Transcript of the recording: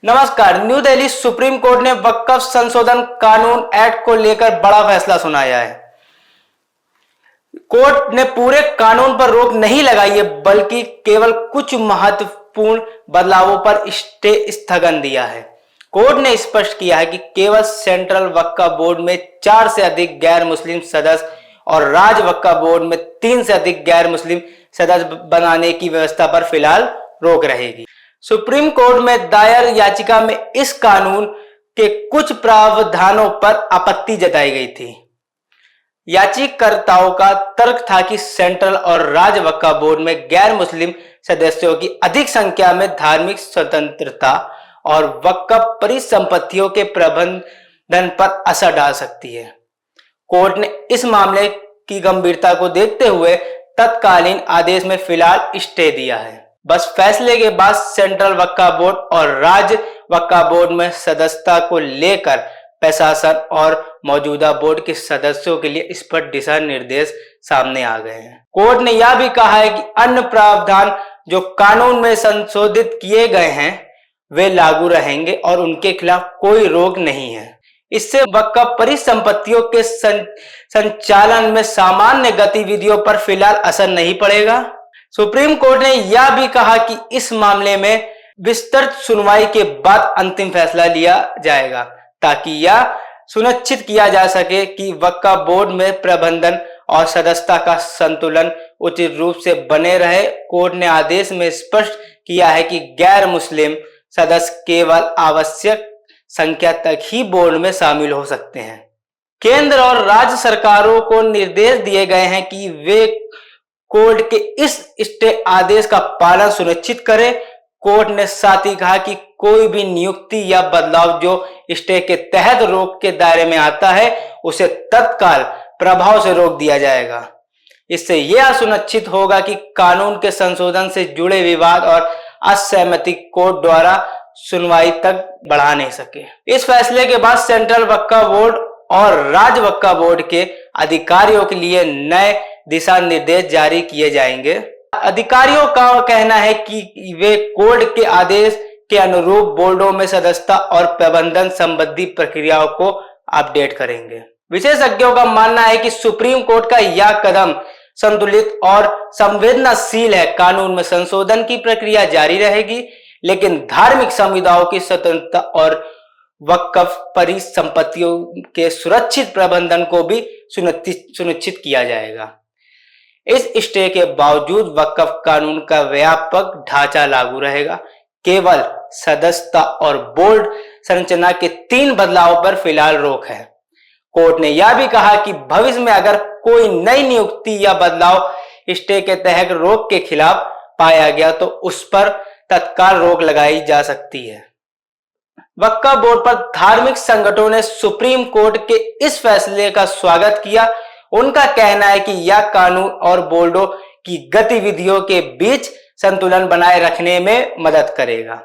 नमस्कार। New Delhi supreme court ने वक्फ संशोधन कानून एक्ट को लेकर बड़ा फैसला सुनाया है। कोर्ट ने पूरे कानून पर रोक नहीं लगाई है, बल्कि केवल कुछ महत्वपूर्ण बदलावों पर स्टे स्थगन दिया है। कोर्ट ने स्पष्ट किया है कि केवल सेंट्रल वक्फ बोर्ड में 4 से अधिक गैर मुस्लिम सदस्य और राज्य वक्फ बोर्ड में 3 से अधिक गैर मुस्लिम सदस्य बनाने की व्यवस्था पर फिलहाल रोक रहेगी। सुप्रीम कोर्ट में दायर याचिका में इस कानून के कुछ प्रावधानों पर आपत्ति जताई गई थी। याचिकाकर्ताओं का तर्क था कि सेंट्रल और राज्य वक्फ बोर्ड में गैर मुस्लिम सदस्यों की अधिक संख्या में धार्मिक स्वतंत्रता और वक्फ परिसंपत्तियों के प्रबंधन पर असर डाल सकती है। कोर्ट ने इस मामले की गंभीरता को देखते हुए तत्कालीन आदेश में फिलहाल स्टे दिया है। बस फैसले के बाद सेंट्रल वक्फ बोर्ड और राज्य वक्फ बोर्ड में सदस्यता को लेकर प्रशासन और मौजूदा बोर्ड के सदस्यों के लिए स्पष्ट दिशा निर्देश सामने आ गए हैं। कोर्ट ने यह भी कहा है कि अन्य प्रावधान जो कानून में संशोधित किए गए हैं वे लागू रहेंगे और उनके खिलाफ कोई रोक नहीं है। इससे वक्फ परिसंपत्तियों के संचालन में सामान्य गतिविधियों पर फिलहाल असर नहीं पड़ेगा। सुप्रीम कोर्ट ने यह भी कहा कि इस मामले में विस्तृत सुनवाई के बाद अंतिम फैसला लिया जाएगा, ताकि यह सुनिश्चित किया जा सके कि वक्फ बोर्ड में प्रबंधन और सदस्यता का संतुलन उचित रूप से बने रहे। कोर्ट ने आदेश में स्पष्ट किया है कि गैर मुस्लिम सदस्य केवल आवश्यक संख्या तक ही बोर्ड में शामिल हो सकते हैं। केंद्र और राज्य सरकारों को निर्देश दिए गए हैं कि वे कोर्ट के इस स्टे आदेश का पालन सुनिश्चित करें। कोर्ट ने साथ ही कहा कि कोई भी नियुक्ति या बदलाव जो स्टे के तहत रोक के दायरे में आता है उसे तत्काल प्रभाव से रोक दिया जाएगा। इससे यह सुनिश्चित होगा कि कानून के संशोधन से जुड़े विवाद और असहमति कोर्ट द्वारा सुनवाई तक बढ़ा नहीं सके। इस फैसले के बाद सेंट्रल वक्फ बोर्ड और राज्य वक्फ बोर्ड के अधिकारियों के लिए नए दिशा निर्देश जारी किए जाएंगे। अधिकारियों का कहना है कि वे कोर्ट के आदेश के अनुरूप बोर्डों में सदस्यता और प्रबंधन संबंधी प्रक्रियाओं को अपडेट करेंगे। विशेषज्ञों का मानना है कि सुप्रीम कोर्ट का यह कदम संतुलित और संवेदनशील है। कानून में संशोधन की प्रक्रिया जारी रहेगी, लेकिन धार्मिक समुदायों की स्वतंत्रता और वक्फ परिसंपत्तियों के सुरक्षित प्रबंधन को भी सुनिश्चित किया जाएगा। इस स्टे के बावजूद वक्फ कानून का व्यापक ढांचा लागू रहेगा। केवल सदस्यता और बोर्ड संरचना के 3 बदलावों पर फिलहाल रोक है। कोर्ट ने यह भी कहा कि भविष्य में अगर कोई नई नियुक्ति या बदलाव स्टे के तहत रोक के खिलाफ पाया गया तो उस पर तत्काल रोक लगाई जा सकती है। वक्फ बोर्ड पर धार्मिक संगठनों ने सुप्रीम कोर्ट के इस फैसले का स्वागत किया। उनका कहना है कि यह कानून और बोर्डों की गतिविधियों के बीच संतुलन बनाए रखने में मदद करेगा।